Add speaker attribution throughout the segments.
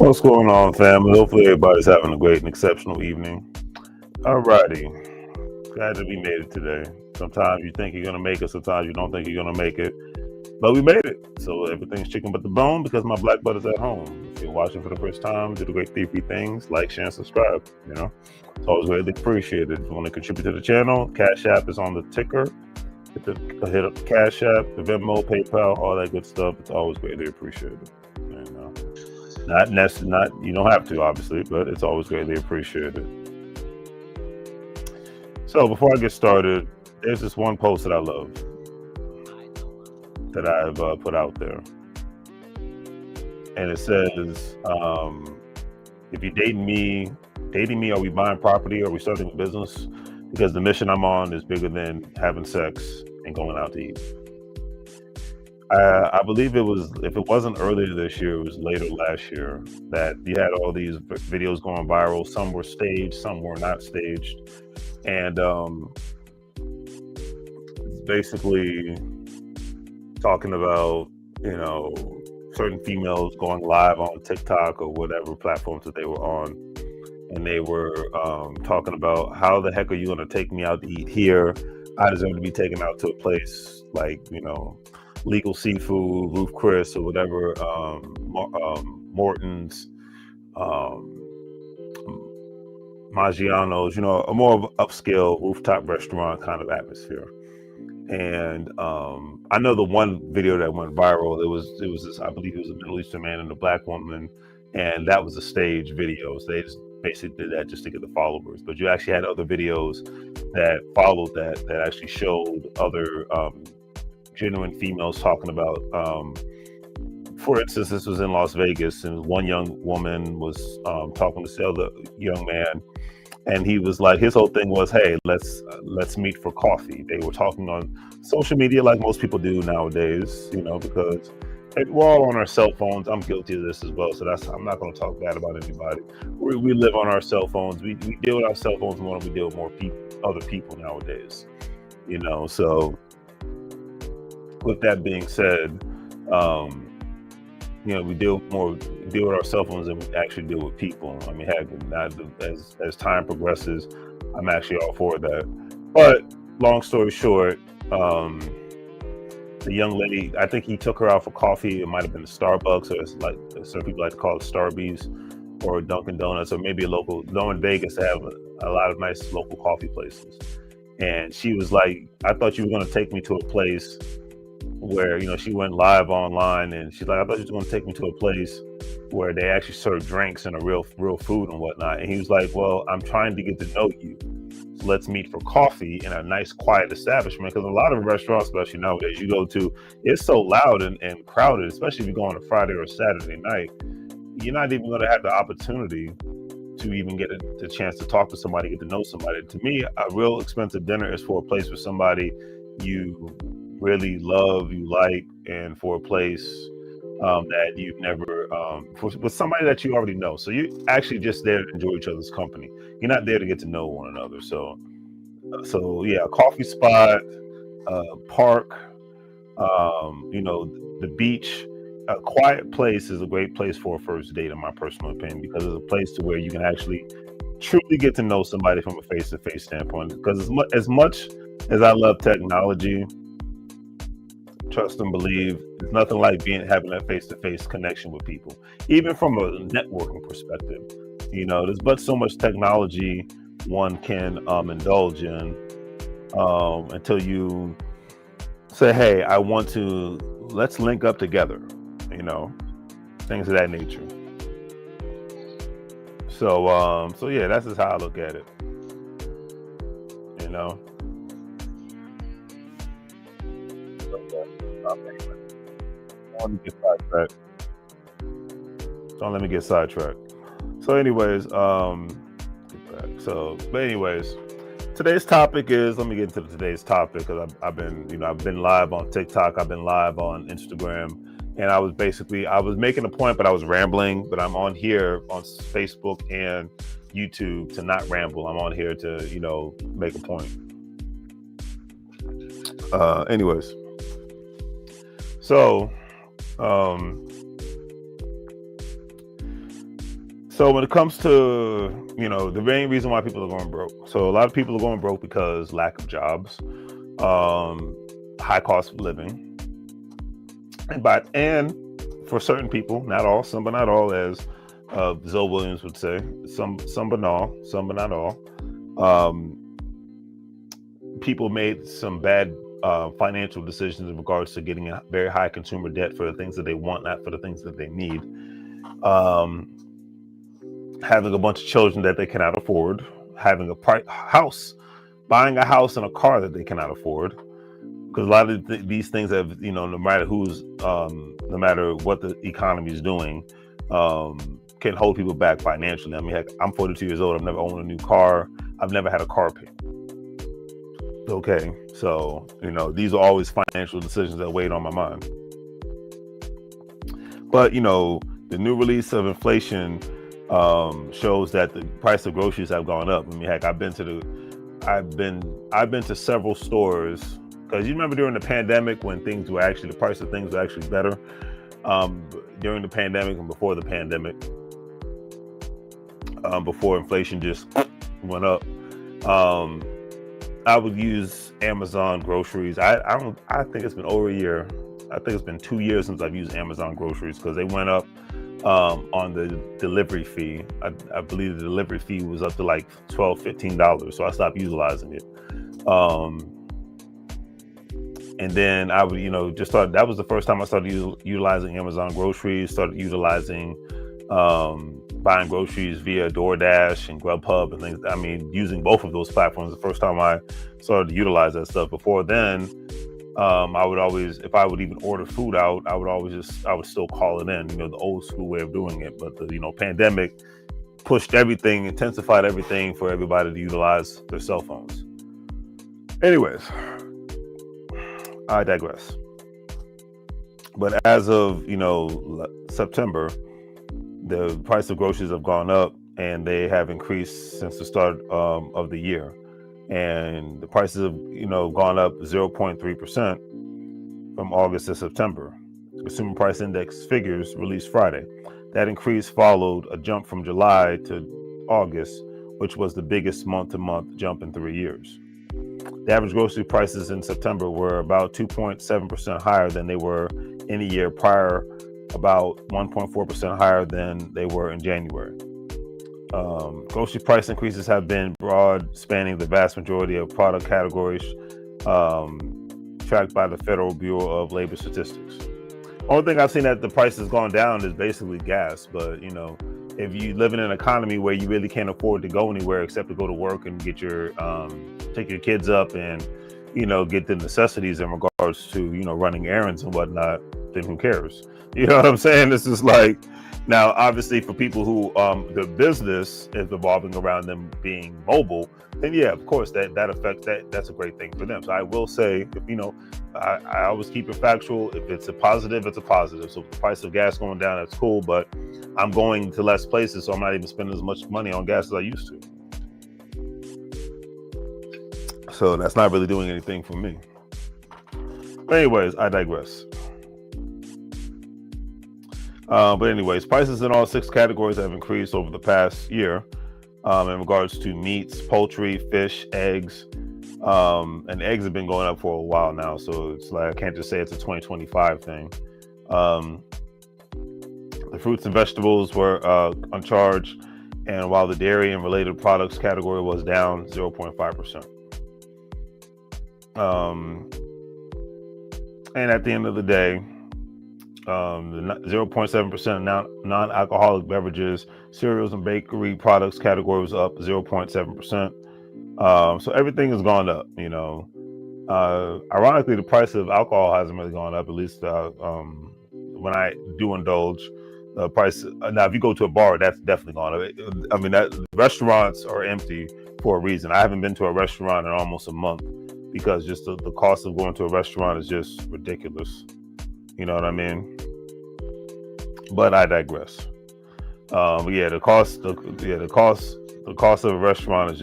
Speaker 1: What's going on, family? Hopefully, everybody's having a great and exceptional evening. Alrighty, glad that we made it today. Sometimes you think you're gonna make it, sometimes you don't think you're gonna make it, but we made it. So everything's chicken but the bone because my black butt is at home. If you're watching for the first time, do the great three things: like, share, and subscribe. It's always greatly appreciated. If you want to contribute to the channel, Cash App is on the ticker. Hit up the Cash App, the Venmo, PayPal, all that good stuff. It's always greatly appreciated. Not you don't have to, obviously, but it's always greatly appreciated. So before I get started, there's this one post that I love that I've put out there, and it says, "If you're dating me, are we buying property? Or are we starting a business? Because the mission I'm on is bigger than having sex and going out to eat." I believe it was, if it wasn't earlier this year, it was later last year, that you had all these videos going viral. Some were staged, some were not staged. And it's basically talking about, certain females going live on TikTok or whatever platforms that they were on. And they were talking about, how the heck are you going to take me out to eat here? I deserve to be taken out to a place like, Legal Seafood, Roof Chris, or whatever, Morton's, Maggiano's, a more of an upscale rooftop restaurant kind of atmosphere. And I know the one video that went viral, it was this, I believe it was a Middle Eastern man and a black woman, and that was a stage video. So they just basically did that just to get the followers. But you actually had other videos that followed that actually showed other genuine females talking about, for instance, this was in Las Vegas, and one young woman was talking to this other young man, and he was like, his whole thing was, hey, let's meet for coffee. They were talking on social media like most people do nowadays, because we're all on our cell phones. I'm guilty of this as well, so I'm not going to talk bad about anybody. We live on our cell phones. We deal with our cell phones more than we deal with more other people nowadays, so with that being said, we deal with our cell phones than we actually deal with people. I mean, heck, as time progresses, I'm actually all for that. But long story short, the young lady, I think he took her out for coffee. It might have been a Starbucks, or it's like some people like to call it Starbucks, or Dunkin' Donuts, or maybe a local. In Vegas, they have a lot of nice local coffee places. And she was like, I thought you were going to take me to a place where, she went live online, and she's like, I thought you were going to take me to a place where they actually serve drinks and a real food and whatnot. And he was like, well, I'm trying to get to know you. So let's meet for coffee in a nice, quiet establishment. Because a lot of restaurants, especially nowadays, you go to, it's so loud and crowded, especially if you go on a Friday or a Saturday night. You're not even going to have the opportunity to even get the chance to talk to somebody, get to know somebody. To me, a real expensive dinner is for a place where somebody you really love, you like, and for a place that you've never, with somebody that you already know. So you're actually just there to enjoy each other's company. You're not there to get to know one another. So yeah, a coffee spot, park, the beach. A quiet place is a great place for a first date, in my personal opinion, because it's a place to where you can actually truly get to know somebody from a face-to-face standpoint. Because as much as I love technology, trust and believe, there's nothing like having that face-to-face connection with people, even from a networking perspective. There's but so much technology one can indulge in until you say, hey, let's link up together, things of that nature. So yeah, that's just how I look at it. Don't let me get sidetracked. So anyways, today's topic is, let me get into today's topic, because I've been live on TikTok, I've been live on Instagram, and I was making a point, but I was rambling. But I'm on here on Facebook and YouTube to not ramble. I'm on here to, make a point. Anyways, so So when it comes to, the main reason why people are going broke. So a lot of people are going broke because lack of jobs, um, high cost of living, and for certain people, not all, some but not all, as Zoe Williams would say, some but not all. Um, People made some bad financial decisions in regards to getting a very high consumer debt for the things that they want, not for the things that they need. Having a bunch of children that they cannot afford, having a house, buying a house and a car that they cannot afford. Because a lot of these things have, no matter no matter what the economy is doing, can hold people back financially. I mean, heck, I'm 42 years old. I've never owned a new car. I've never had a car payment. Okay, so these are always financial decisions that weighed on my mind. But the new release of inflation shows that the price of groceries have gone up. I mean, heck, I've been to several stores, because you remember during the pandemic when the price of things were actually better. During the pandemic and before the pandemic, before inflation just went up. I would use Amazon groceries. I think it's been over a year. I think it's been 2 years since I've used Amazon groceries, because they went up on the delivery fee. I believe the delivery fee was up to like $12, $15. So I stopped utilizing it. And then I would, just start. That was the first time I started utilizing Amazon groceries. Started utilizing buying groceries via DoorDash and Grubhub and things. I mean, using both of those platforms. The first time I started to utilize that stuff. Before then, I would always, if I would even order food out, I would still call it in. The old school way of doing it. But the pandemic pushed everything, intensified everything for everybody to utilize their cell phones. Anyways, I digress. But as of September, the price of groceries have gone up, and they have increased since the start of the year. And the prices have gone up 0.3% from August to September. Consumer Price Index figures released Friday. That increase followed a jump from July to August, which was the biggest month-to-month jump in 3 years. The average grocery prices in September were about 2.7% higher than they were in a year prior, about 1.4% higher than they were in January. Grocery price increases have been broad, spanning the vast majority of product categories tracked by the Federal Bureau of Labor Statistics. Only thing I've seen that the price has gone down is basically gas. But if you live in an economy where you really can't afford to go anywhere except to go to work and get your take your kids up and get the necessities in regards to running errands and whatnot, then who cares? You know what I'm saying? This is like, now obviously for people who their business is revolving around them being mobile, then yeah, of course that affects that's a great thing for them. So I will say, if I always keep it factual. If it's a positive, it's a positive. So if the price of gas going down, that's cool, but I'm going to less places, so I'm not even spending as much money on gas as I used to. So that's not really doing anything for me. But anyways, I digress. But anyways, prices in all 6 categories have increased over the past year in regards to meats, poultry, fish, eggs. And eggs have been going up for a while now, so it's like I can't just say it's a 2025 thing. The fruits and vegetables were uncharged, and while the dairy and related products category was down 0.5%. And at the end of the day, the 0.7% non-alcoholic beverages, cereals, and bakery products category was up 0.7%. So everything has gone up. Ironically, the price of alcohol hasn't really gone up. At least when I do indulge, the price. Now, if you go to a bar, that's definitely gone up. I mean, restaurants are empty for a reason. I haven't been to a restaurant in almost a month because just the cost of going to a restaurant is just ridiculous. You know what I mean? But I digress. But yeah, the cost of a restaurant is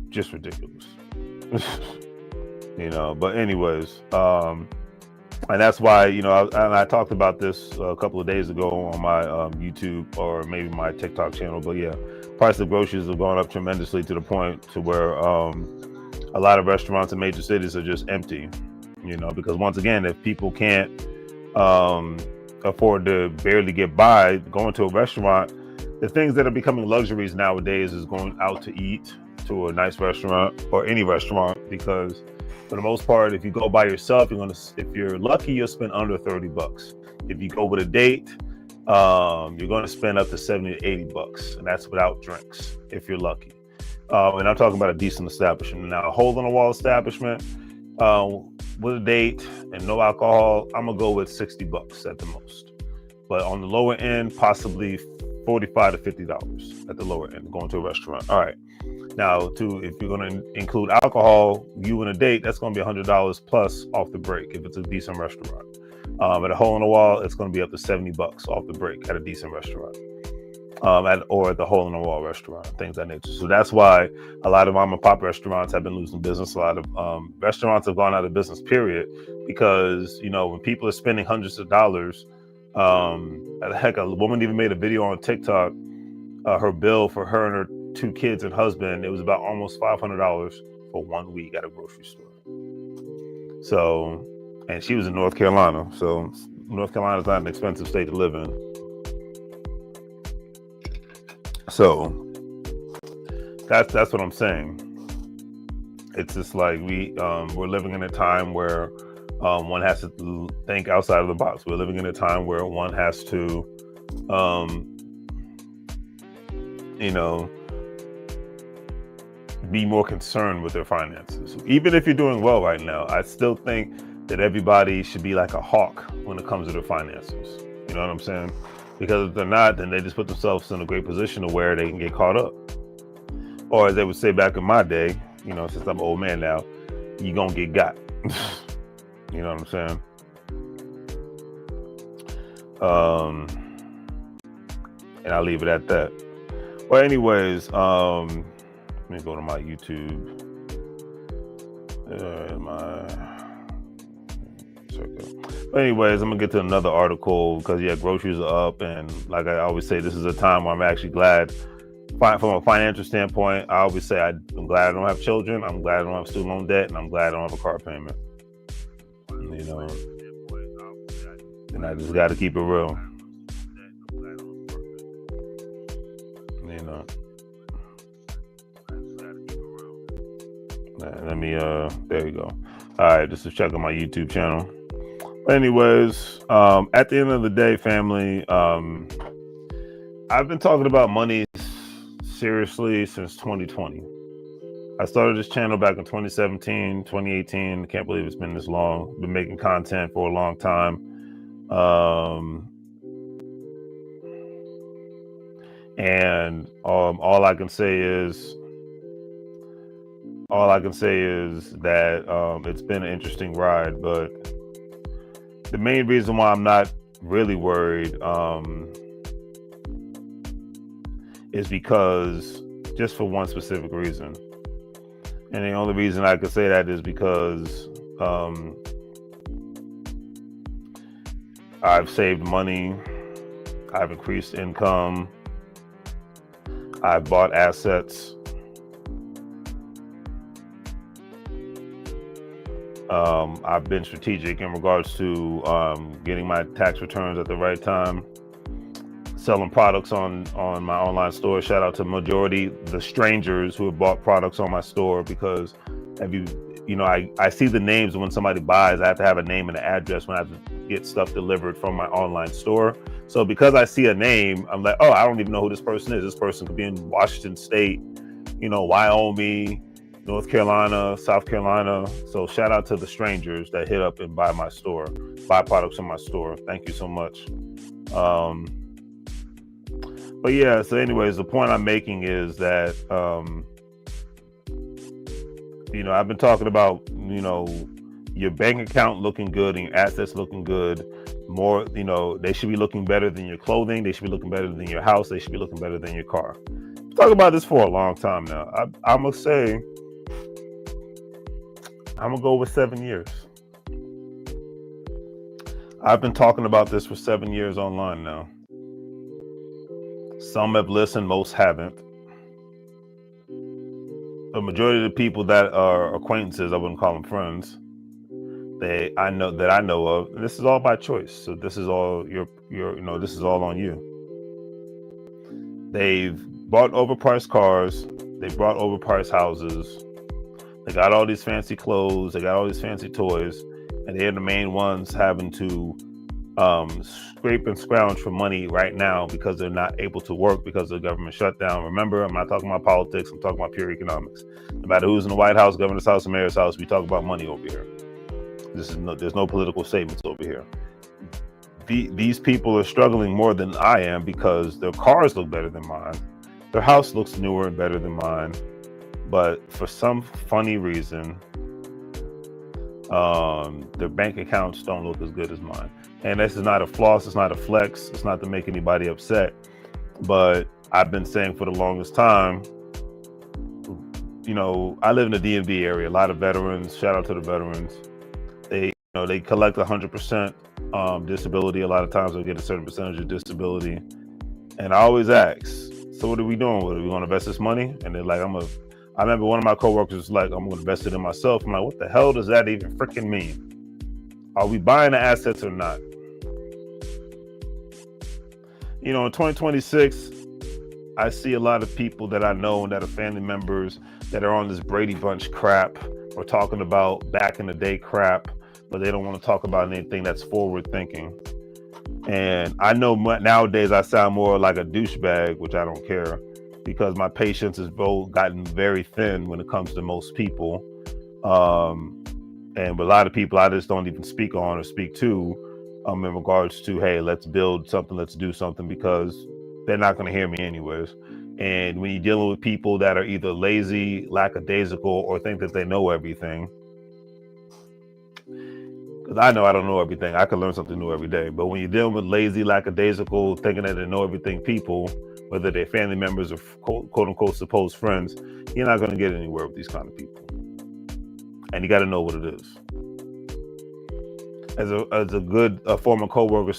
Speaker 1: just ridiculous. But anyways, And that's why, and I talked about this a couple of days ago on my YouTube or maybe my TikTok channel. But yeah, price of groceries have gone up tremendously to the point to where a lot of restaurants in major cities are just empty. Because once again, if people can't afford to barely get by going to a restaurant, the things that are becoming luxuries nowadays is going out to eat to a nice restaurant or any restaurant, because for the most part, if you go by yourself, if you're lucky, you'll spend under $30. If you go with a date, you're going to spend up to $70 to $80, and that's without drinks if you're lucky. And I'm talking about a decent establishment. Now, a hole-in-the-wall establishment with a date and no alcohol, I'm gonna go with $60 at the most. But on the lower end, possibly $45 to $50 at the lower end, going to a restaurant. All right. Now, if you're going to include alcohol, you and a date, that's going to be $100 plus off the break if it's a decent restaurant. At a hole in the wall, it's going to be up to $70 off the break at a decent restaurant, or at the hole in the wall restaurant, things of that nature. So that's why a lot of mom and pop restaurants have been losing business. A lot of restaurants have gone out of business, period, because when people are spending hundreds of dollars, heck, a woman even made a video on TikTok. Her bill for her and her 2 kids and husband, it was about almost $500 for 1 week at a grocery store. So, and she was in North Carolina. So North Carolina is not an expensive state to live in. So that's what I'm saying. It's just like we're living in a time where one has to think outside of the box. We're living in a time where one has to be more concerned with their finances. Even if you're doing well right now, I still think that everybody should be like a hawk when it comes to their finances. You know what I'm saying? Because if they're not, then they just put themselves in a great position to where they can get caught up. Or as they would say back in my day, since I'm an old man now, you gonna get got. You know what I'm saying? And I'll leave it at that. Well, anyways, let me go to my YouTube. But anyways, I'm gonna get to another article because groceries are up, and like I always say, this is a time where I'm actually glad. From a financial standpoint, I always say I'm glad I don't have children. I'm glad I don't have student loan debt, and I'm glad I don't have a car payment. And I just got to keep it real. Let me there you go. All right, just to check on my YouTube channel. Anyways, at the end of the day, family, I've been talking about money seriously since 2020. I started this channel back in 2017, 2018. I can't believe it's been this long. Been making content for a long time. And all I can say is that it's been an interesting ride, but the main reason why I'm not really worried is because just for one specific reason. And the only reason I could say that is because I've saved money, I've increased income, I've bought assets. I've been strategic in regards to getting my tax returns at the right time, selling products on my online store. Shout out to majority the strangers who have bought products on my store, because I see the names when somebody buys. I have to have a name and an address when I have to get stuff delivered from my online store. So because I see a name, I'm like, oh, I don't even know who this person is. This person could be in Washington State, Wyoming, North Carolina, South Carolina. So shout out to the strangers that hit up and buy products in my store. Thank you so much. But yeah, so anyways, the point I'm making is that, I've been talking about, your bank account looking good and your assets looking good. More, they should be looking better than your clothing. They should be looking better than your house. They should be looking better than your car. I've talked about this for a long time now. I'm going to say, I'm going to go with 7 years. I've been talking about this for 7 years online now. Some have listened, most haven't. The majority of the people that are acquaintances, I wouldn't call them friends, I know of. This is all by choice. So this is all this is all on you. They've bought overpriced cars, they bought overpriced houses, they got all these fancy clothes, they got all these fancy toys, and they're the main ones having to scrape and scrounge for money right now because they're not able to work because of the government shutdown. Remember, I'm not talking about politics, I'm talking about pure economics. No matter who's in the White House, governor's house, and mayor's house, we talk about money over here. There's no political statements over here. These people are struggling more than I am because their cars look better than mine. Their house looks newer and better than mine. But for some funny reason, their bank accounts don't look as good as mine. And this is not a floss, it's not a flex, it's not to make anybody upset. But I've been saying for the longest time, I live in the DMV area, a lot of veterans, shout out to the veterans. They collect 100% disability. A lot of times they get a certain percentage of disability. And I always ask, so what are we doing with it? Are we going to invest this money? And they're like, I remember one of my coworkers was like, I'm going to invest it in myself. I'm like, what the hell does that even freaking mean? Are we buying the assets or not? In 2026, I see a lot of people that I know and that are family members that are on this Brady Bunch crap or talking about back in the day crap, but they don't want to talk about anything that's forward thinking. And I know nowadays I sound more like a douchebag, which I don't care, because my patience has gotten very thin when it comes to most people. And with a lot of people, I just don't even speak on or speak to in regards to, hey, let's build something, let's do something, because they're not going to hear me anyways. And when you're dealing with people that are either lazy, lackadaisical, or think that they know everything, because I know I don't know everything. I can learn something new every day. But when you're dealing with lazy, lackadaisical, thinking that they know everything people, whether they're family members or quote unquote supposed friends, you're not going to get anywhere with these kind of people. And you got to know what it is. As a good former coworker /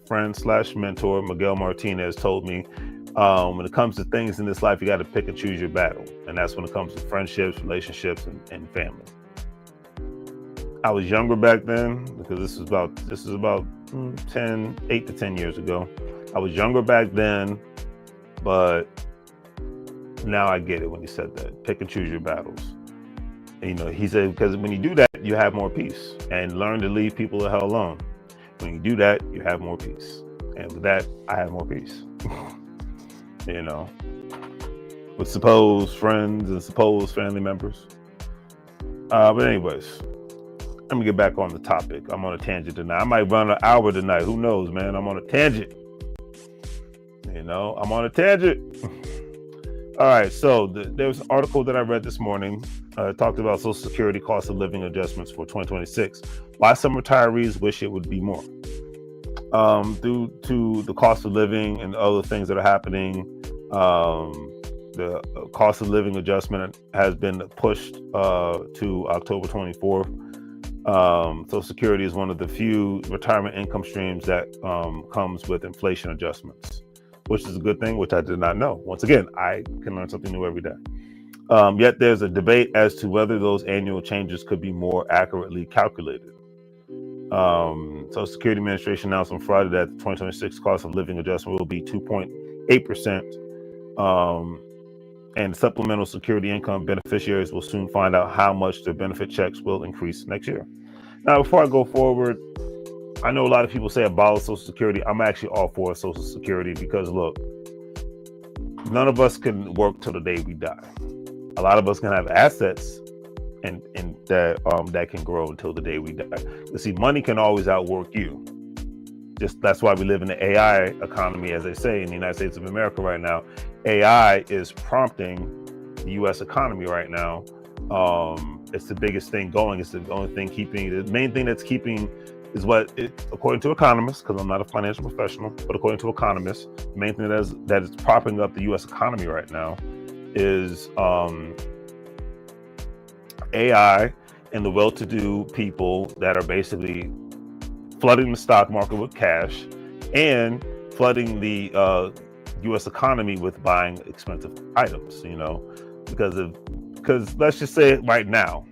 Speaker 1: friend / mentor, Miguel Martinez told me, when it comes to things in this life, you got to pick and choose your battle. And that's when it comes to friendships, relationships, and family. I was younger back then, because this is about 8 to 10 years ago. I was younger back then, but now I get it when he said that. Pick and choose your battles. And, he said, because when you do that, you have more peace, and learn to leave people the hell alone. When you do that, you have more peace. And with that, I have more peace. With supposed friends and supposed family members. But anyways, let me get back on the topic. I'm on a tangent tonight. I might run an hour tonight. Who knows, man? I'm on a tangent. I'm on a tangent. All right. So there was an article that I read this morning. Talked about Social Security cost of living adjustments for 2026. Why some retirees wish it would be more. Due to the cost of living and other things that are happening, the cost of living adjustment has been pushed to October 24th. Social Security is one of the few retirement income streams that comes with inflation adjustments, which is a good thing, which I did not know. Once again, I can learn something new every day. Yet there's a debate as to whether those annual changes could be more accurately calculated. Social Security Administration announced on Friday that the 2026 cost of living adjustment will be 2.8%. And supplemental security income beneficiaries will soon find out how much their benefit checks will increase next year. Now, before I go forward, I know a lot of people say abolish Social Security. I'm actually all for Social Security because, look, none of us can work till the day we die. A lot of us can have assets and that can grow until the day we die. You see, money can always outwork you. That's why we live in the AI economy, as they say in the United States of America right now. AI is prompting the U.S. economy right now. It's the biggest thing going. It's the only thing the main thing that's keeping is according to economists, because I'm not a financial professional, but according to economists, the main thing that is propping up the U.S. economy right now is AI and the well-to-do people that are basically flooding the stock market with cash, and flooding the U.S. economy with buying expensive items. Because let's just say right now,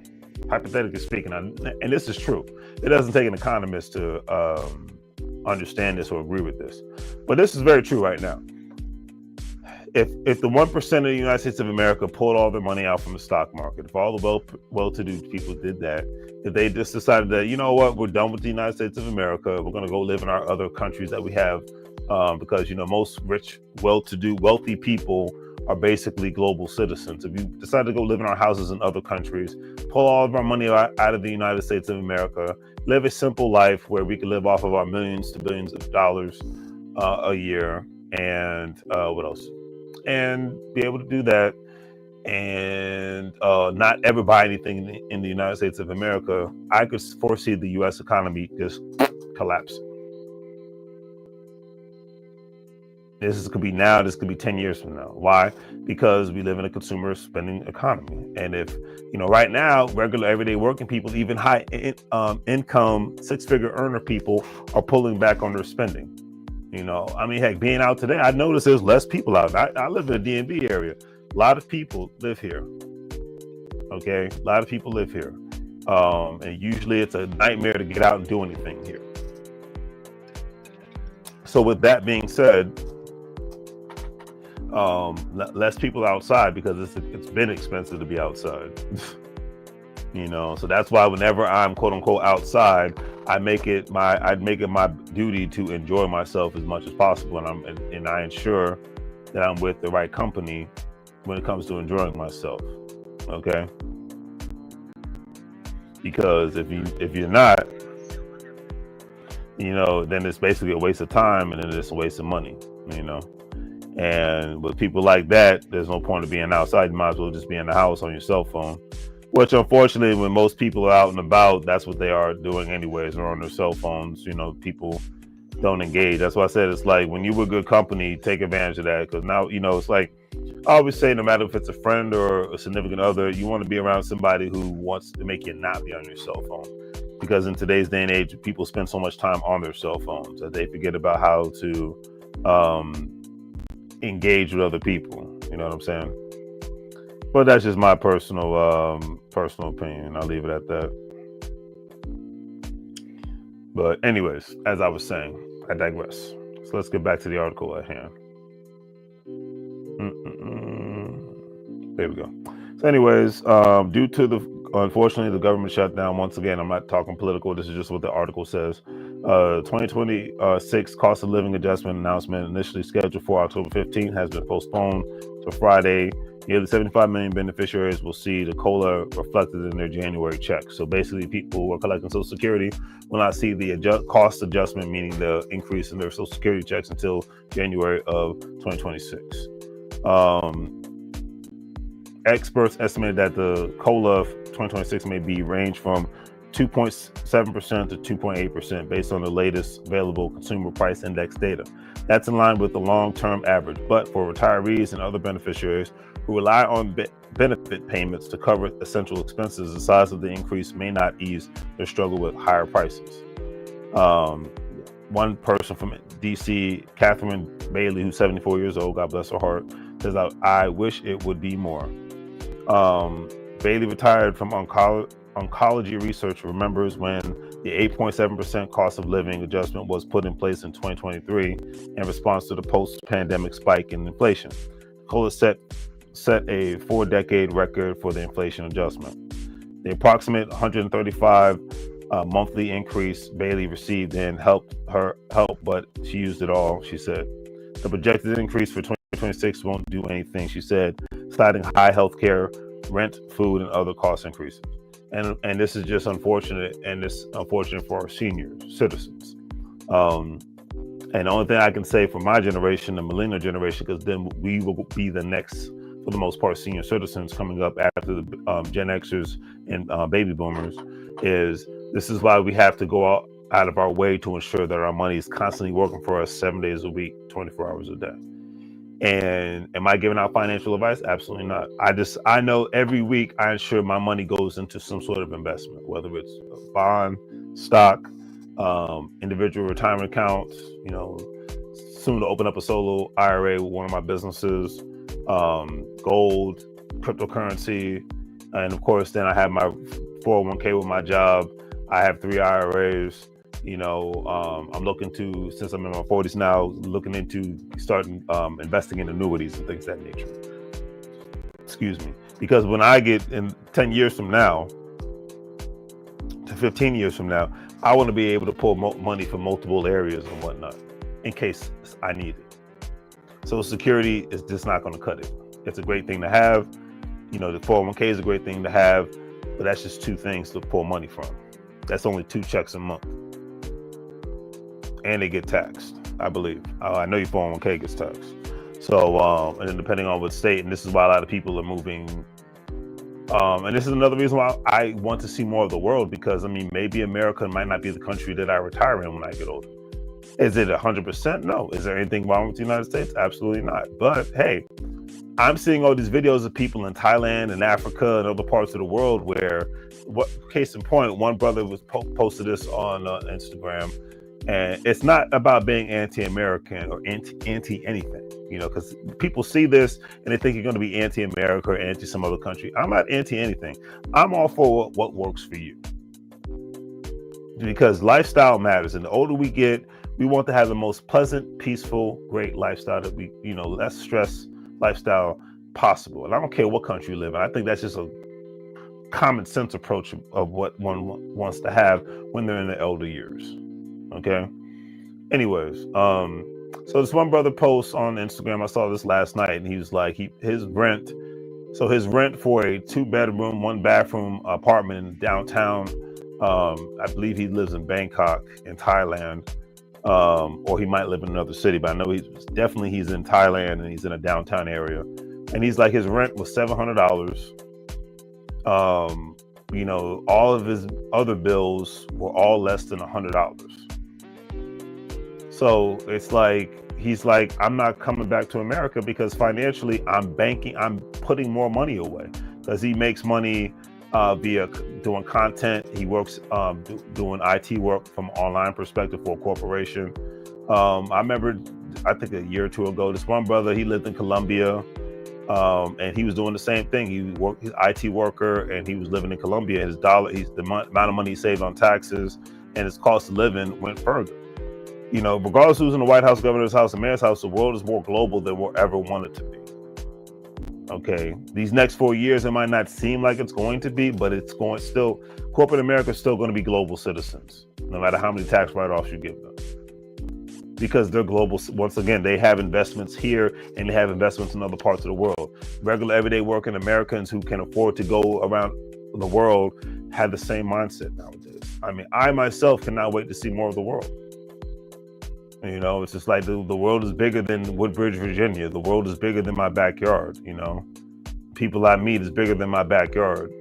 Speaker 1: hypothetically speaking, and this is true, it doesn't take an economist to understand this or agree with this, but this is very true right now. If the 1% of the United States of America pulled all their money out from the stock market, if all the well-to-do people did that, if they just decided that, you know what, we're done with the United States of America, we're going to go live in our other countries that we have, because most rich, well-to-do, wealthy people are basically global citizens. If you decide to go live in our houses in other countries, pull all of our money out of the United States of America, live a simple life where we can live off of our millions to billions of dollars a year, and what else? And be able to do that, and not ever buy anything in the United States of America, I could foresee the U.S. economy just collapsing. This could be now, this could be 10 years from now. Why? Because we live in a consumer spending economy. And if, right now, regular everyday working people, even high income, six-figure earner people are pulling back on their spending. Heck, being out today, I noticed there's less people out. I live in the DMV area. A lot of people live here. Okay? A lot of people live here. And usually it's a nightmare to get out and do anything here. So with that being said, less people outside because it's been expensive to be outside. So that's why whenever I'm quote unquote outside, I'd make it my duty to enjoy myself as much as possible, and I ensure that I'm with the right company when it comes to enjoying myself. Okay, because if you're not, then it's basically a waste of time, and then it's a waste of money. And with people like that, there's no point of being outside. You might as well just be in the house on your cell phone. Which, unfortunately, when most people are out and about, that's what they are doing anyways. They're on their cell phones. People don't engage. That's why I said it's like when you were good company, take advantage of that. Because now, it's like I always say, no matter if it's a friend or a significant other, you want to be around somebody who wants to make you not be on your cell phone. Because in today's day and age, people spend so much time on their cell phones that they forget about how to engage with other people. You know what I'm saying? But that's just my personal opinion. I'll leave it at that. But anyways, as I was saying, I digress. So let's get back to the article at hand. There we go. So anyways, due to unfortunately, the government shutdown, once again, I'm not talking political. This is just what the article says. 2026 cost of living adjustment announcement initially scheduled for October 15th has been postponed to Friday. Nearly 75 million beneficiaries will see the COLA reflected in their January check. So basically, people who are collecting Social Security will not see the cost adjustment, meaning the increase in their Social Security checks, until January of 2026. Experts estimated that the COLA of 2026 may be range from 2.7% to 2.8% based on the latest available consumer price index data. That's in line with the long-term average. But for retirees and other beneficiaries who rely on benefit payments to cover essential expenses, the size of the increase may not ease their struggle with higher prices. One person from DC, Catherine Bailey, who's 74 years old, God bless her heart, says, I wish it would be more. Bailey retired from oncology research, remembers when the 8.7% cost of living adjustment was put in place in 2023 in response to the post-pandemic spike in inflation. COLA set a 4-decade record for the inflation adjustment. The approximate 135 monthly increase Bailey received then helped, but she used it all, she said. The projected increase for 2026 won't do anything, she said, citing high healthcare, rent, food, and other cost increases. And this is just unfortunate, and it's unfortunate for our senior citizens. And the only thing I can say for my generation, the millennial generation, because then we will be the next, for the most part, senior citizens coming up after the Gen Xers and baby boomers, is this is why we have to go out of our way to ensure that our money is constantly working for us 7 days a week, 24 hours a day. And am I giving out financial advice? Absolutely not. I know every week I ensure my money goes into some sort of investment, whether it's a bond, stock, individual retirement accounts, soon to open up a solo IRA with one of my businesses, gold, cryptocurrency, and of course, then I have my 401k with my job. I have 3 IRAs. I'm looking to, since I'm in my 40s now, looking into starting investing in annuities and things of that nature. Excuse me. Because when I get in 10 years from now to 15 years from now, I want to be able to pull money from multiple areas and whatnot in case I need it. Social Security is just not going to cut it. It's a great thing to have. The 401k is a great thing to have, but that's just 2 things to pull money from. That's only 2 checks a month. And they get taxed, I believe. I know your 401k gets taxed. So, and then depending on what state, and this is why a lot of people are moving. And this is another reason why I want to see more of the world, because maybe America might not be the country that I retire in when I get older. Is it 100%? No. Is there anything wrong with the United States? Absolutely not. But hey, I'm seeing all these videos of people in Thailand and Africa and other parts of the world where, case in point, one brother was posted this on Instagram, and it's not about being anti-American or anti-anything, because people see this and they think you're going to be anti-America or anti some other country. I'm not anti-anything. I'm all for what works for you, because lifestyle matters, and the older we get, we want to have the most pleasant, peaceful, great lifestyle that we, less stress lifestyle possible. And I don't care what country you live in. I think that's just a common sense approach of what one wants to have when they're in the elder years. Okay. Anyways, so this one brother posts on Instagram, I saw this last night, and he was like, his rent for a 2-bedroom, 1-bathroom apartment in downtown, I believe he lives in Bangkok in Thailand, or he might live in another city, but I know he's in Thailand, and he's in a downtown area. And he's like, his rent was $700. All of his other bills were all less than $100. So it's like, he's like, I'm not coming back to America because financially I'm putting more money away, because he makes money via doing content. He works doing IT work from an online perspective for a corporation. I remember, I think a year or 2 ago, this one brother, he lived in Colombia, and he was doing the same thing. He worked, he's an IT worker, and he was living in Colombia. The amount of money he saved on taxes and his cost of living went further. Regardless of who's in the White House, governor's house, and mayor's house, the world is more global than we'll ever want it to be. Okay, these next 4 years, it might not seem like it's going to be, but it's going still. Corporate America is still going to be global citizens, no matter how many tax write-offs you give them, because they're global. Once again, they have investments here and they have investments in other parts of the world. Regular, everyday working Americans who can afford to go around the world have the same mindset nowadays. I myself cannot wait to see more of the world. It's just like the world is bigger than Woodbridge, Virginia. The world is bigger than my backyard. People I meet is bigger than my backyard.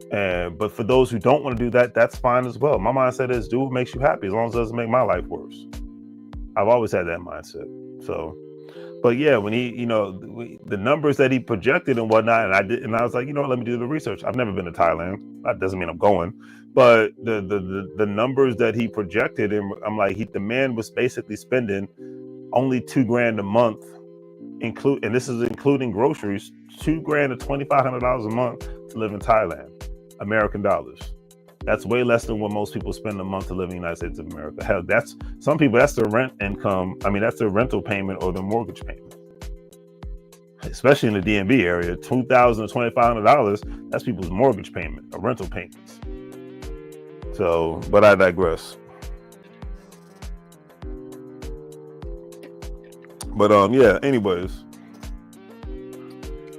Speaker 1: But for those who don't want to do that, that's fine as well. My mindset is, do what makes you happy, as long as it doesn't make my life worse. I've always had that mindset. So, but yeah, when he, the numbers that he projected and whatnot, and I was like, let me do the research. I've never been to Thailand. That doesn't mean I'm going. But the numbers that he projected, and I'm like, the man was basically spending only $2,000 a month, and this is including groceries, $2,000 to $2,500 a month to live in Thailand, American dollars. That's way less than what most people spend a month to live in the United States of America. Hell, some people, that's their rent income. That's their rental payment or their mortgage payment. Especially in the DMV area, $2,000 to $2,500, that's people's mortgage payment or rental payments. So, but I digress. But yeah, anyways.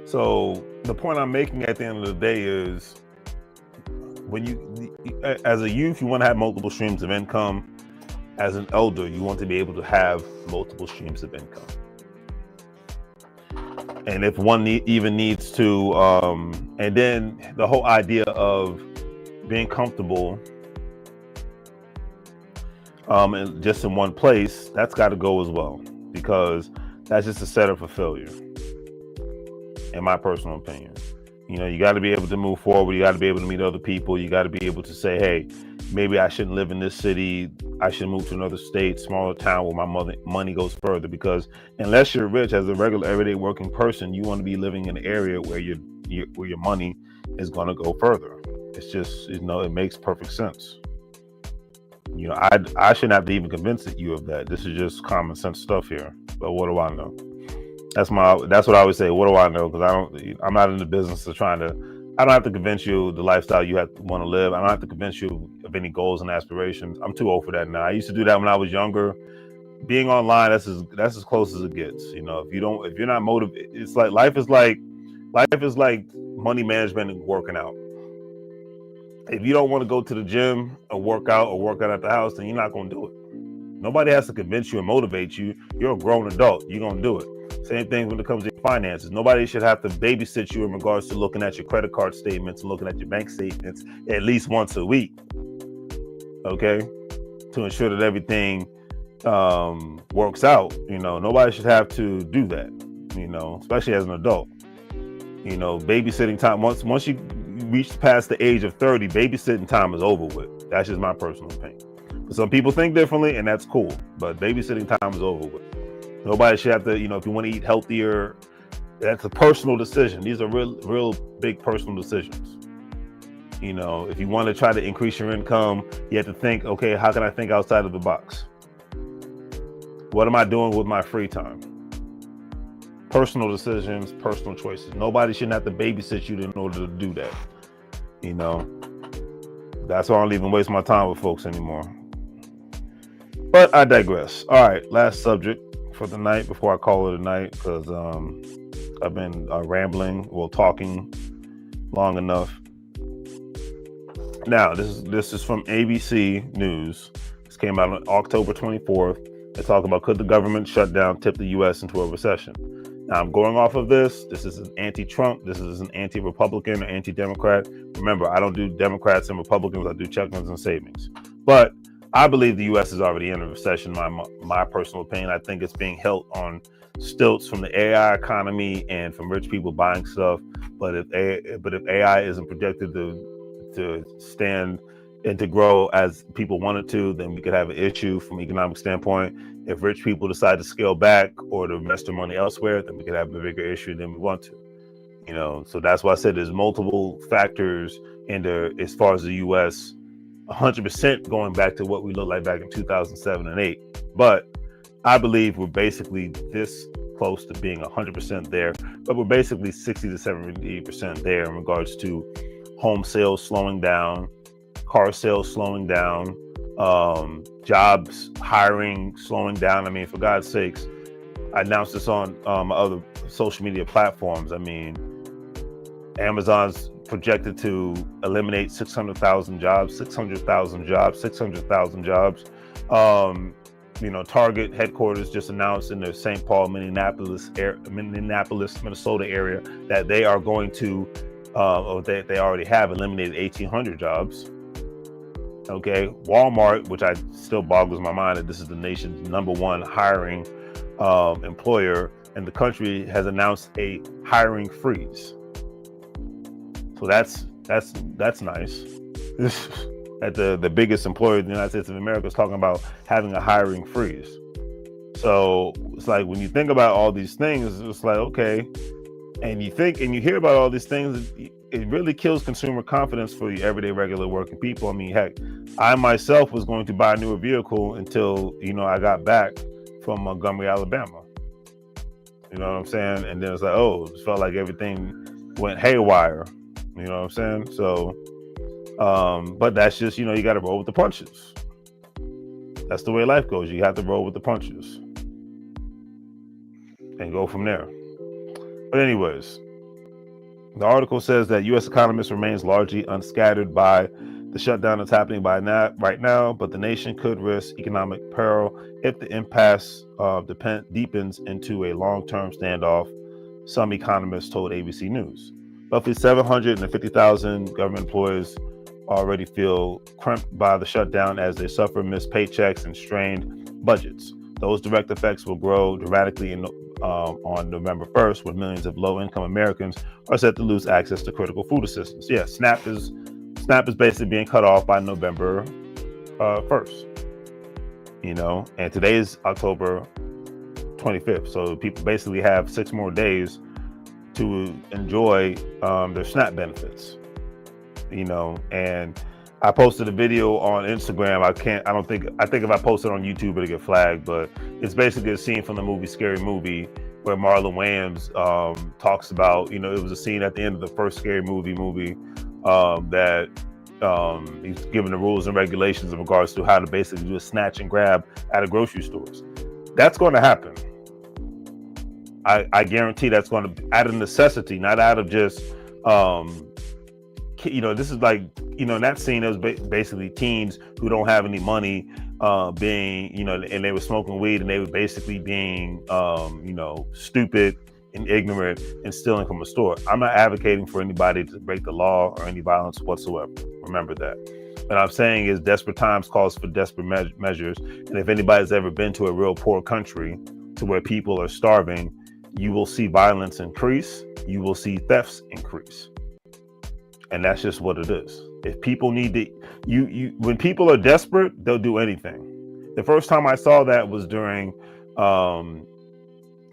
Speaker 1: So the point I'm making at the end of the day is, when as a youth, you want to have multiple streams of income. As an elder, you want to be able to have multiple streams of income. And if one even needs to, and then the whole idea of being comfortable and just in one place, that's got to go as well, because that's just a setup for failure, in my personal opinion. You got to be able to move forward. You got to be able to meet other people. You got to be able to say, hey, maybe I shouldn't live in this city. I should move to another state, smaller town where my money goes further. Because unless you're rich as a regular everyday working person, you want to be living in an area where where your money is going to go further. It's just, it makes perfect sense. I shouldn't have to even convince you of that. This is just common sense stuff here. But what do I know? That's what I always say. What do I know? Because I'm not in the business of I don't have to convince you the lifestyle you want to live. I don't have to convince you of any goals and aspirations. I'm too old for that now. I used to do that when I was younger. Being online, that's as close as it gets. If you're not motivated, it's like life is like money management and working out. If you don't want to go to the gym or work out at the house, then you're not going to do it. Nobody has to convince you and motivate you. You're a grown adult. You're going to do it. Same thing when it comes to your finances. Nobody should have to babysit you in regards to looking at your credit card statements and looking at your bank statements at least once a week. Okay? To ensure that everything works out. Nobody should have to do that, especially as an adult. Babysitting time, once you reach past the age of 30, babysitting time is over with. That's just my personal opinion. Some people think differently, and that's cool, but babysitting time is over with. Nobody should have to, if you want to eat healthier, that's a personal decision. These are real big personal decisions. If you want to try to increase your income, you have to think, okay, how can I think outside of the box? What am I doing with my free time? Personal decisions, personal choices. Nobody shouldn't have to babysit you in order to do that. That's why I don't even waste my time with folks anymore. But I digress. All right, last subject for the night before I call it a night, because I've been talking long enough. Now, this is from ABC News. This came out on October 24th. They talk about, could the government shutdown tip the U.S. into a recession? Now, I'm going off of this. This is an anti-Trump. This is an anti-Republican or anti-Democrat. Remember, I don't do Democrats and Republicans. I do check-ins and savings. But I believe the U.S. is already in a recession. My personal opinion. I think it's being held on stilts from the AI economy and from rich people buying stuff. But if AI isn't projected to stand and to grow as people want it to, then we could have an issue from an economic standpoint. If rich people decide to scale back or to invest their money elsewhere, then we could have a bigger issue than we want to. So that's why I said there's multiple factors as far as the U.S. 100% going back to what we looked like back in 2007 and 8. But I believe we're basically this close to being 100% there, but we're basically 60 to 70% there in regards to home sales slowing down, car sales slowing down, jobs hiring slowing down. I mean, for God's sakes, I announced this on my other social media platforms. I mean, Amazon's projected to eliminate 600,000 jobs. Target headquarters just announced in the St. Paul, Minneapolis, Minnesota area that they are going to, or they already have eliminated 1,800 jobs. Okay, Walmart, which still boggles my mind that this is the nation's #1 hiring employer in the country, has announced a hiring freeze. So that's nice. That the biggest employer in the United States of America is talking about having a hiring freeze. So it's like when you think about all these things, it's like, okay, and you think and you hear about all these things, it really kills consumer confidence for the everyday regular working people. I mean, heck, I myself was going to buy a newer vehicle until, I got back from Montgomery, Alabama. You know what I'm saying? And then it's like, it felt like everything went haywire. You know what I'm saying? So, but that's just, you got to roll with the punches. That's the way life goes. You have to roll with the punches and go from there. But anyways, the article says that U.S. economist remains largely unscattered by the shutdown that's happening right now, but the nation could risk economic peril if the impasse deepens into a long-term standoff, some economists told ABC News. Roughly 750,000 government employees already feel crimped by the shutdown as they suffer missed paychecks and strained budgets. Those direct effects will grow dramatically on November 1st, when millions of low-income Americans are set to lose access to critical food assistance. Yeah, SNAP SNAP is basically being cut off by November 1st. And today is October 25th. So people basically have 6 more days to enjoy their SNAP benefits. And I posted a video on Instagram. I think if I post it on YouTube, it'll get flagged, but it's basically a scene from the movie Scary Movie where Marlon Wayans talks about, it was a scene at the end of the first Scary Movie that he's given the rules and regulations in regards to how to basically do a snatch and grab at a grocery stores. That's going to happen. I guarantee that's going to, out of necessity, not out of just, this is like, in that scene, it was basically teens who don't have any money being, and they were smoking weed and they were basically being, stupid and ignorant and stealing from a store. I'm not advocating for anybody to break the law or any violence whatsoever. Remember that. What I'm saying is desperate times calls for desperate measures. And if anybody's ever been to a real poor country to where people are starving, you will see violence increase. You will see thefts increase. And that's just what it is. If people need to, when people are desperate, they'll do anything. The first time I saw that was during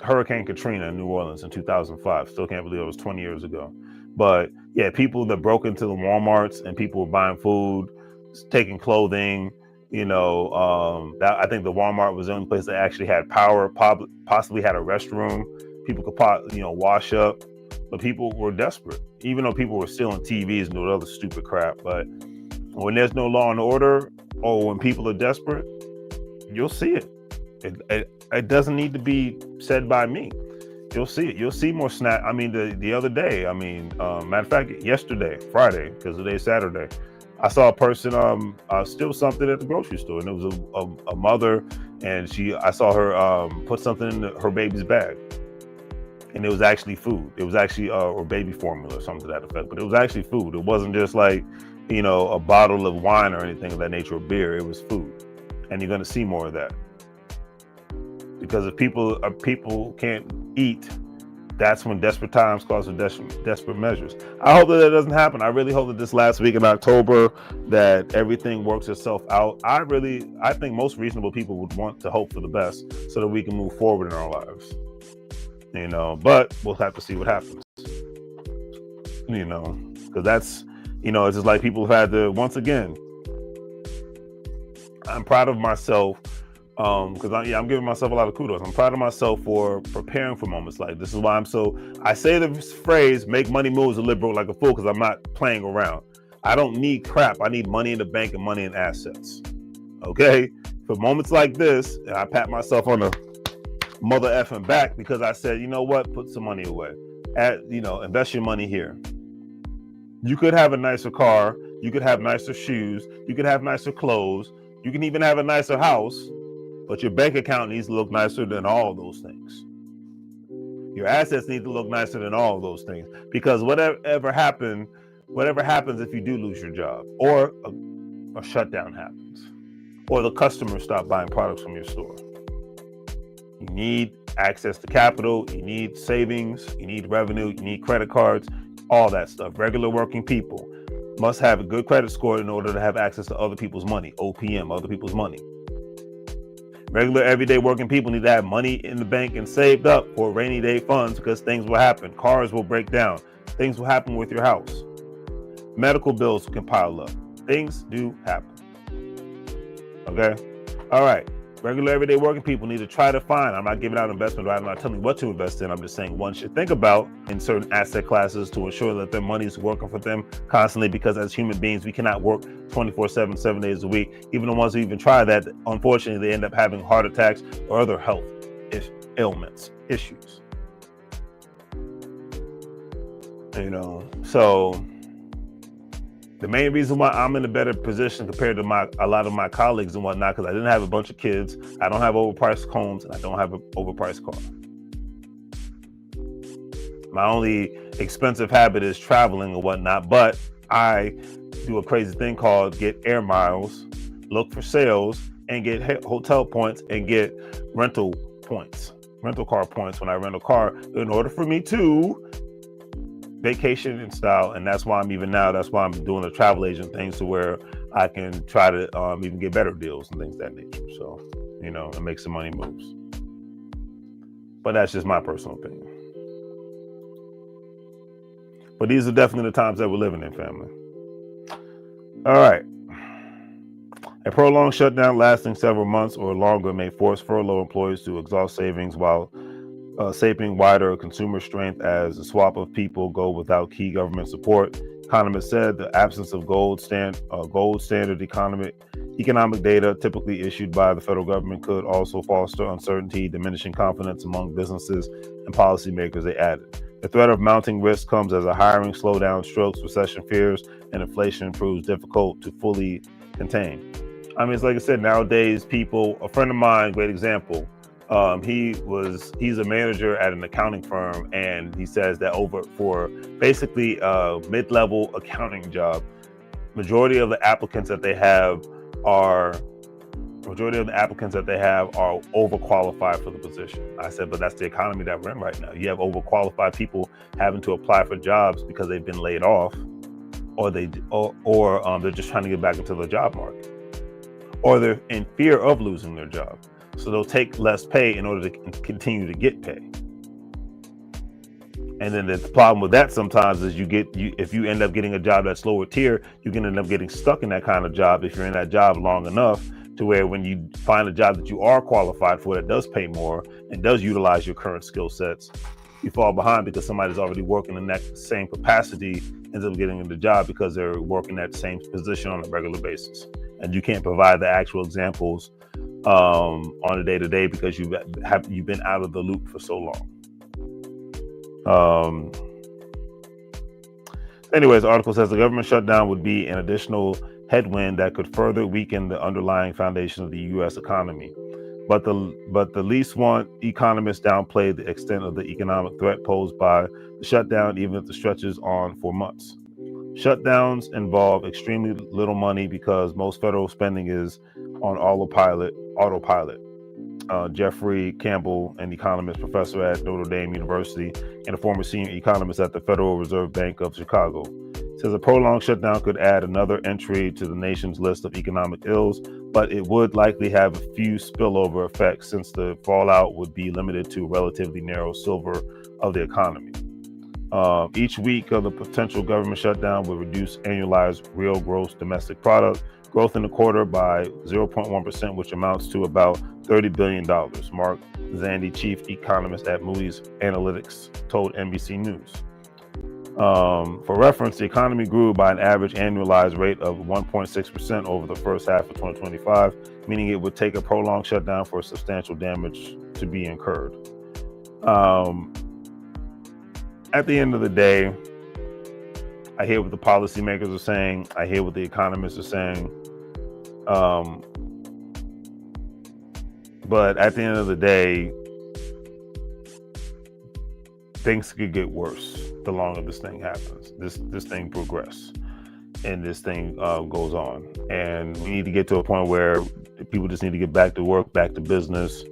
Speaker 1: Hurricane Katrina in New Orleans in 2005. Still can't believe it was 20 years ago. But yeah, people that broke into the Walmarts and people were buying food, taking clothing. That I think the Walmart was the only place that actually had power, possibly had a restroom. People could wash up. But people were desperate, even though people were stealing TVs and doing other stupid crap. But when there's no law and order, or when people are desperate, you'll see it. It doesn't need to be said by me. You'll see it. You'll see more snap. I mean, the other day, matter of fact, yesterday, Friday, because today's Saturday, I saw a person steal something at the grocery store, and it was a mother, and I saw her put something in her baby's bag. And it was actually food. It was actually or baby formula or something to that effect. But it was actually food. It wasn't just like, a bottle of wine or anything of that nature or beer. It was food. And you're going to see more of that. Because if people can't eat, that's when desperate times cause for desperate measures. I hope that doesn't happen. I really hope that this last week in October that everything works itself out. I think most reasonable people would want to hope for the best so that we can move forward in our lives. But we'll have to see what happens. Because that's, it's just like people have had to, once again, I'm proud of myself because I'm giving myself a lot of kudos. I'm proud of myself for preparing for moments like this. Is why I say the phrase, make money moves a liberal like a fool, because I'm not playing around. I don't need crap. I need money in the bank and money in assets. Okay? For moments like this, I pat myself on the mother effing back because I said, you know what, put some money away. Invest your money here. You could have a nicer car, you could have nicer shoes, you could have nicer clothes, you can even have a nicer house, but your bank account needs to look nicer than all of those things. Your assets need to look nicer than all of those things, because whatever happens if you do lose your job, or a shutdown happens, or the customers stop buying products from your store. You need access to capital, you need savings, you need revenue, you need credit cards, all that stuff. Regular working people must have a good credit score in order to have access to other people's money, OPM, other people's money. Regular everyday working people need to have money in the bank and saved up for rainy day funds, because things will happen. Cars will break down. Things will happen with your house. Medical bills can pile up. Things do happen. Okay? All right. Regular everyday working people need to try to find, I'm not giving out investment, I'm not telling you what to invest in, I'm just saying one should think about in certain asset classes to ensure that their money is working for them constantly, because as human beings, we cannot work 24/7, 7 days a week. Even the ones who even try that, unfortunately, they end up having heart attacks or other health issues. So the main reason why I'm in a better position compared to a lot of my colleagues and whatnot, because I didn't have a bunch of kids, I don't have overpriced homes, and I don't have an overpriced car. My only expensive habit is traveling and whatnot, but I do a crazy thing called get air miles, look for sales, and get hotel points and get rental car points when I rent a car, in order for me to vacation in style, and that's why I'm doing a travel agent thing, to where I can try to even get better deals and things of that nature. So, and make some money moves. But that's just my personal opinion. But these are definitely the times that we're living in, family. All right. A prolonged shutdown lasting several months or longer may force furlough employees to exhaust savings while saping wider consumer strength as a swath of people go without key government support. Economists said the absence of gold standard economic data typically issued by the federal government could also foster uncertainty, diminishing confidence among businesses and policymakers, they added. The threat of mounting risk comes as a hiring slowdown strokes recession fears and inflation proves difficult to fully contain. I mean, it's like I said, nowadays a friend of mine, great example, he's a manager at an accounting firm, and he says that for basically a mid-level accounting job, majority of the applicants that they have are overqualified for the position. I said, but that's the economy that we're in right now. You have overqualified people having to apply for jobs because they've been laid off, or they're just trying to get back into the job market, or they're in fear of losing their job. So they'll take less pay in order to continue to get pay. And then the problem with that sometimes is if you end up getting a job that's lower tier, you can end up getting stuck in that kind of job if you're in that job long enough, to where when you find a job that you are qualified for that does pay more and does utilize your current skill sets, you fall behind because somebody's already working in that same capacity ends up getting in the job because they're working that same position on a regular basis. And you can't provide the actual examples on a day-to-day because you've been out of the loop for so long. Anyways, the article says the government shutdown would be an additional headwind that could further weaken the underlying foundation of the U.S. economy. But the least want economists downplay the extent of the economic threat posed by the shutdown, even if it stretches on for months. Shutdowns involve extremely little money because most federal spending is on autopilot. Jeffrey Campbell, an economist professor at Notre Dame University and a former senior economist at the Federal Reserve Bank of Chicago, says a prolonged shutdown could add another entry to the nation's list of economic ills, but it would likely have a few spillover effects since the fallout would be limited to a relatively narrow sliver of the economy. Each week of the potential government shutdown would reduce annualized real gross domestic product growth in the quarter by 0.1%, which amounts to about $30 billion. Mark Zandi, chief economist at Moody's Analytics, told NBC News. For reference, the economy grew by an average annualized rate of 1.6% over the first half of 2025, meaning it would take a prolonged shutdown for substantial damage to be incurred. At the end of the day, I hear what the policymakers are saying. I hear what the economists are saying. But at the end of the day, things could get worse the longer this thing happens. This thing progresses and this thing goes on. And we need to get to a point where people just need to get back to work, back to business.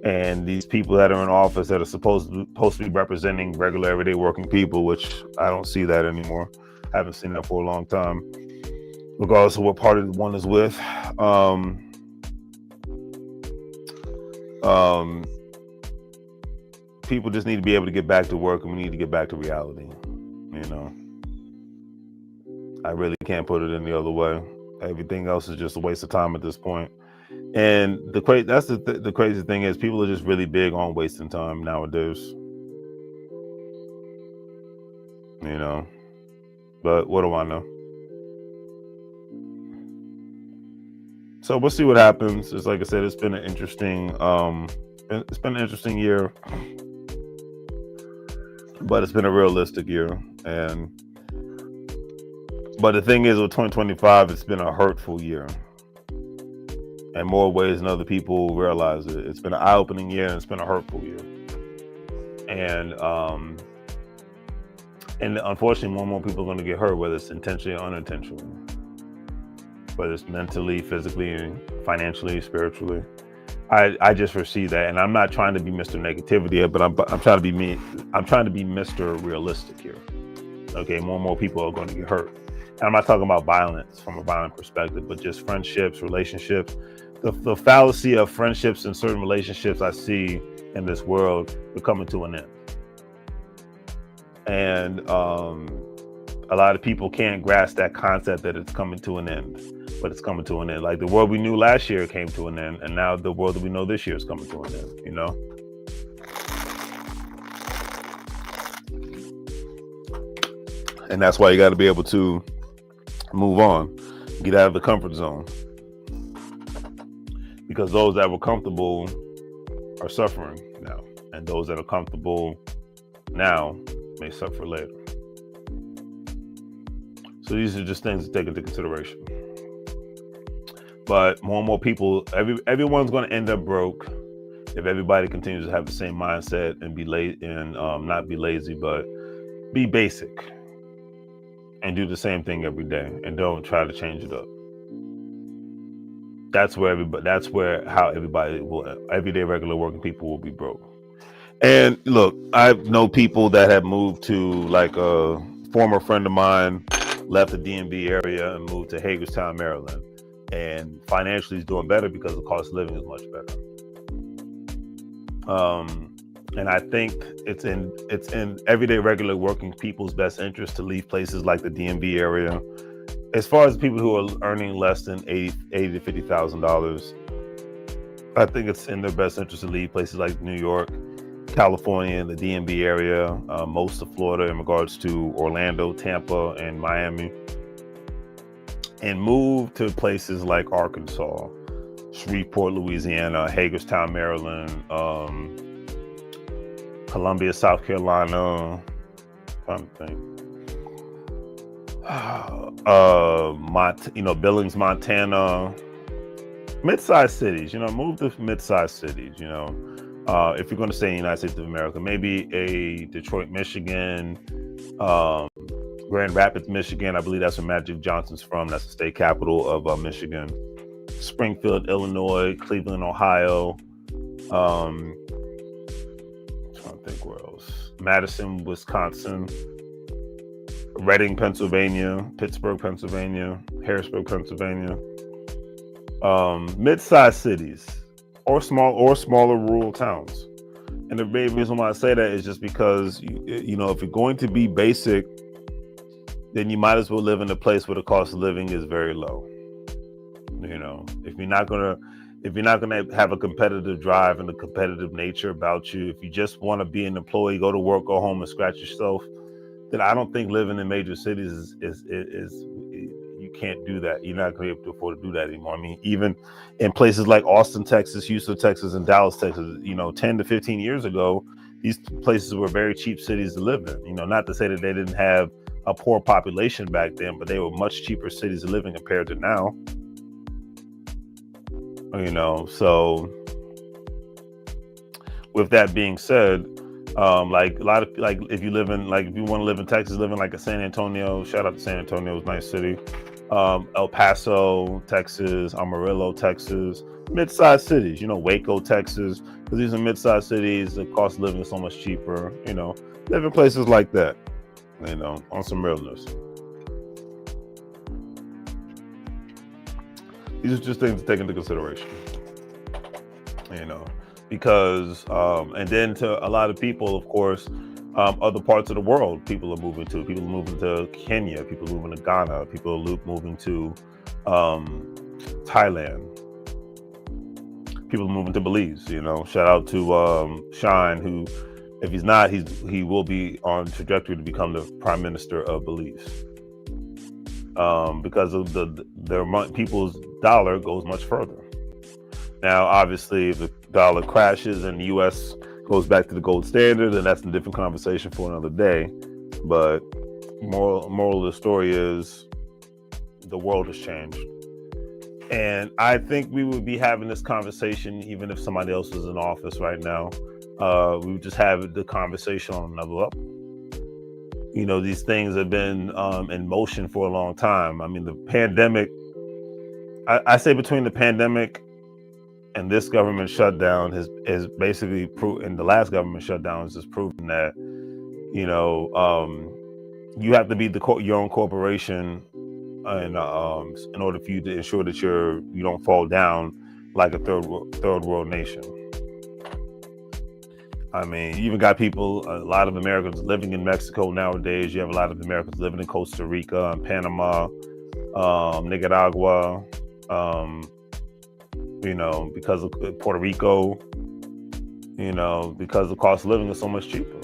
Speaker 1: And these people that are in office that are supposed to be representing regular everyday working people, which I don't see that anymore. I haven't seen that for a long time, regardless of what party one is with. People just need to be able to get back to work, and we need to get back to reality. I really can't put it any other way. Everything else is just a waste of time at this point. And the crazy thing is, people are just really big on wasting time nowadays. But what do I know? So we'll see what happens. It's like I said, it's been an interesting year, but it's been a realistic year. But the thing is, with 2025, it's been a hurtful year. In more ways than other people realize it. It's been an eye-opening year, and it's been a hurtful year. And unfortunately, more and more people are going to get hurt, whether it's intentionally or unintentionally. Whether it's mentally, physically, financially, spiritually. I just foresee that, and I'm not trying to be Mr. Negativity here, but I'm trying to be me. I'm trying to be Mr. Realistic here. Okay, more and more people are going to get hurt. And I'm not talking about violence from a violent perspective, but just friendships, relationships. The fallacy of friendships and certain relationships I see in this world are coming to an end. And a lot of people can't grasp that concept that it's coming to an end, but it's coming to an end. Like the world we knew last year came to an end, and now the world that we know this year is coming to an end, you know? And that's why you got to be able to move on, get out of the comfort zone. Because those that were comfortable are suffering now, and those that are comfortable now may suffer later. So these are just things to take into consideration. But more and more people, everyone's going to end up broke if everybody continues to have the same mindset and be lazy and not be lazy, but be basic and do the same thing every day and don't try to change it up. That's where everyday regular working people will be broke. And look, I know people that have moved to, like a former friend of mine left the DMV area and moved to Hagerstown, Maryland, and financially is doing better because the cost of living is much better. And I think it's in everyday regular working people's best interest to leave places like the DMV area. As far as people who are earning less than $80,000 to $50,000, I think it's in their best interest to leave places like New York, California, and the DMV area, most of Florida in regards to Orlando, Tampa, and Miami, and move to places like Arkansas, Shreveport, Louisiana, Hagerstown, Maryland, Columbia, South Carolina. I'm trying to think. Billings, Montana, mid-sized cities. Move to mid-sized cities. If you're going to stay in the United States of America, maybe a Detroit, Michigan, Grand Rapids, Michigan. I believe that's where Magic Johnson's from. That's the state capital of Michigan. Springfield, Illinois, Cleveland, Ohio. I'm trying to think where else. Madison, Wisconsin. Reading, Pennsylvania. Pittsburgh, Pennsylvania. Harrisburg, Pennsylvania. Mid-sized cities. Or smaller rural towns. And the main reason why I say that is just because if you're going to be basic, then you might as well live in a place where the cost of living is very low. If you're not gonna have a competitive drive and a competitive nature about you, if you just want to be an employee, go to work, go home and scratch yourself, then I don't think living in major cities is you can't do that. You're not going to be able to afford to do that anymore. I mean, even in places like Austin, Texas, Houston, Texas, and Dallas, Texas, 10 to 15 years ago, these places were very cheap cities to live in. Not to say that they didn't have a poor population back then, but they were much cheaper cities to live in compared to now. So with that being said, if you want to live in Texas, live in like a San Antonio. Shout out to San Antonio, it's a nice city. El Paso, Texas, Amarillo, Texas, mid-sized cities. Waco, Texas, because these are mid-sized cities. The cost of living is so much cheaper. Live in places like that. On some realness. These are just things to take into consideration. Because and then to a lot of people, of course, other parts of the world, people are moving to. People are moving to Kenya. People are moving to Ghana. People are moving to Thailand. People are moving to Belize. Shout out to Shine, who, if he's not, he will be on trajectory to become the Prime Minister of Belize. Because of their people's dollar goes much further. Now, obviously, if the dollar crashes and the U.S. goes back to the gold standard, then that's a different conversation for another day. But moral of the story is the world has changed. And I think we would be having this conversation even if somebody else was in office right now. We would just have the conversation on another level. These things have been in motion for a long time. I mean, the pandemic, I say between the pandemic and this government shutdown has basically proven, and the last government shutdown has just proven that, you have to be your own corporation, and in order for you to ensure that you don't fall down like a third world nation. I mean, you even got people, a lot of Americans living in Mexico nowadays. You have a lot of Americans living in Costa Rica and Panama, Nicaragua, because of Puerto Rico, because the cost of living is so much cheaper.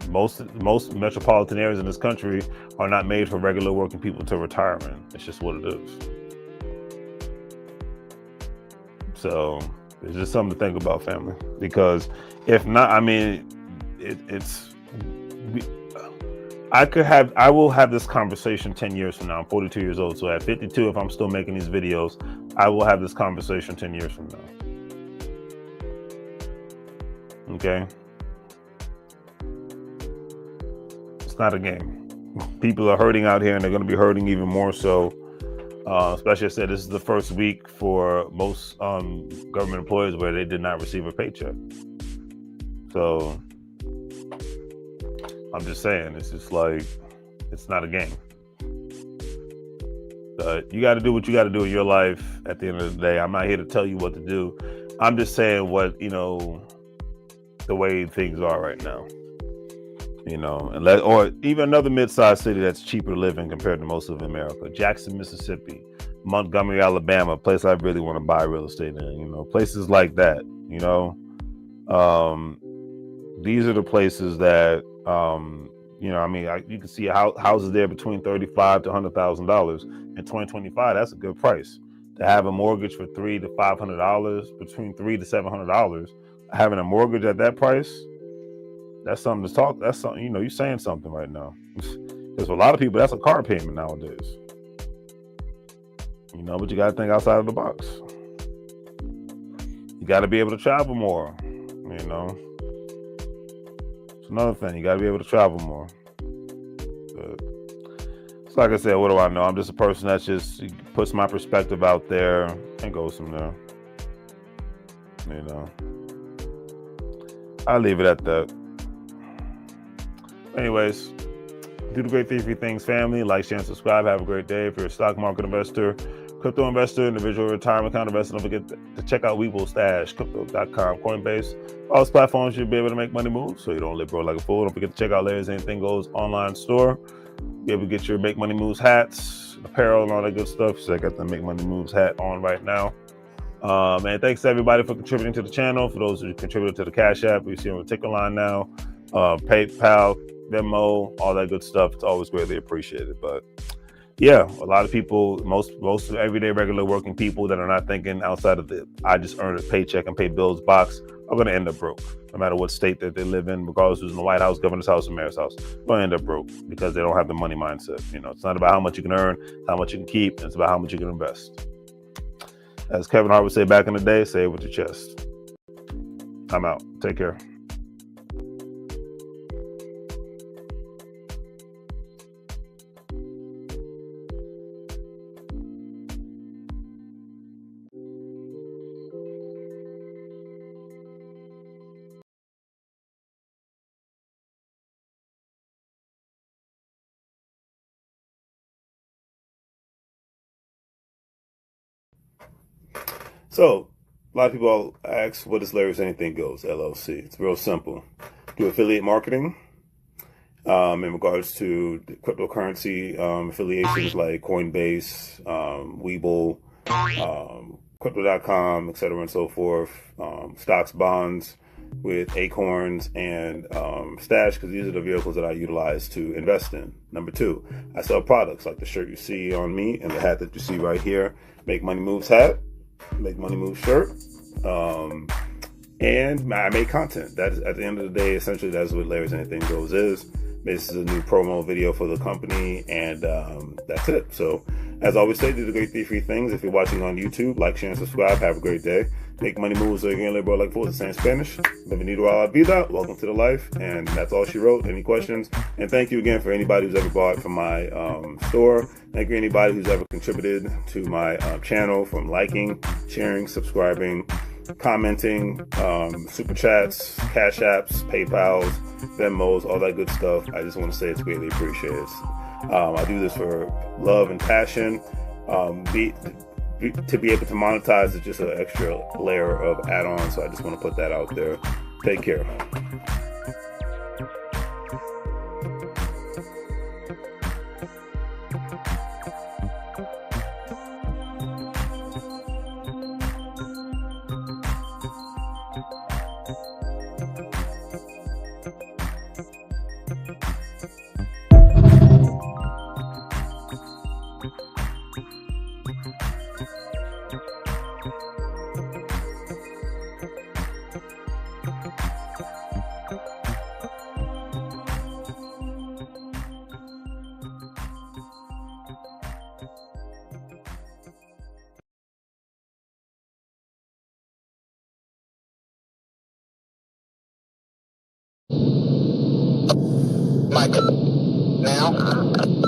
Speaker 1: Most metropolitan areas in this country are not made for regular working people to retire in. It's just what it is. So it's just something to think about, family. Because if not, I mean, I will have this conversation 10 years from now. I'm 42 years old. So at 52, if I'm still making these videos, I will have this conversation 10 years from now. Okay. It's not a game. People are hurting out here, and they're going to be hurting even more so. Especially, I said, this is the first week for most government employees where they did not receive a paycheck. So I'm just saying, it's just like, it's not a game. But you got to do what you got to do in your life at the end of the day. I'm not here to tell you what to do. I'm just saying what, the way things are right now. Or even another mid-sized city that's cheaper to live in compared to most of America. Jackson, Mississippi, Montgomery, Alabama, a place I really want to buy real estate in, places like that, these are the places that, you can see houses there between $35,000 to $100,000 in 2025. That's a good price to have a mortgage for $300 to $500, between $300 to $700. Having a mortgage at that price, that's something to talk. That's something, you're saying something right now. Because for a lot of people, that's a car payment nowadays. But you got to think outside of the box. You got to be able to travel more. It's another thing. You got to be able to travel more. But it's like I said, what do I know? I'm just a person that just puts my perspective out there and goes from there. I'll leave it at that. Anyways, do the great 3 free things, family. Like, share, and subscribe. Have a great day. If you're a stock market investor, crypto investor, individual retirement account investor, don't forget to check out Webull Stash, crypto.com, Coinbase. All those platforms you'll be able to make money move so you don't live broke like a fool. Don't forget to check out Larry's Anything Goes online store. Be able to get your Make Money Moves hats, apparel, and all that good stuff. So I got the Make Money Moves hat on right now. And thanks to everybody for contributing to the channel. For those who contributed to the Cash App, we see on the ticker line now. PayPal, Venmo, all that good stuff. It's always greatly appreciated. But yeah, a lot of people, most everyday regular working people that are not thinking outside of the I just earned a paycheck and pay bills box are going to end up broke, no matter what state that they live in, regardless who's in the White House, governor's house, or mayor's house. They're going to end up broke because they don't have the money mindset. It's not about how much you can earn, how much you can keep. It's about how much you can invest. As Kevin Hart would say back in the day, say it with your chest. I'm out. Take care. So, a lot of people ask, what is Larry's Anything Goes, LLC? It's real simple. Do affiliate marketing in regards to the cryptocurrency affiliations like Coinbase, Webull, Crypto.com, etc. and so forth, stocks, bonds with Acorns and Stash, because these are the vehicles that I utilize to invest in. Number 2, I sell products like the shirt you see on me and the hat that you see right here. Make Money Moves hat. Make Money Move shirt, and I make content. That is, at the end of the day, essentially that's what Larry's Anything Goes is. This is a new promo video for the company, and that's it. So, as I always say, do the great 3 free things. If you're watching on YouTube, like, share, and subscribe. Have a great day. Make money move so you can live like fools. Say in Spanish. Bienvenido a la vida. Welcome to the life. And that's all she wrote. Any questions? And thank you again for anybody who's ever bought from my store. Thank you anybody who's ever contributed to my channel, from liking, sharing, subscribing, commenting, super chats, cash apps, PayPals, Venmos, all that good stuff. I just want to say it's greatly appreciated. I do this for love and passion. To be able to monetize is just an extra layer of add-on, so I just want to put that out there. Take care.
Speaker 2: Mike, now.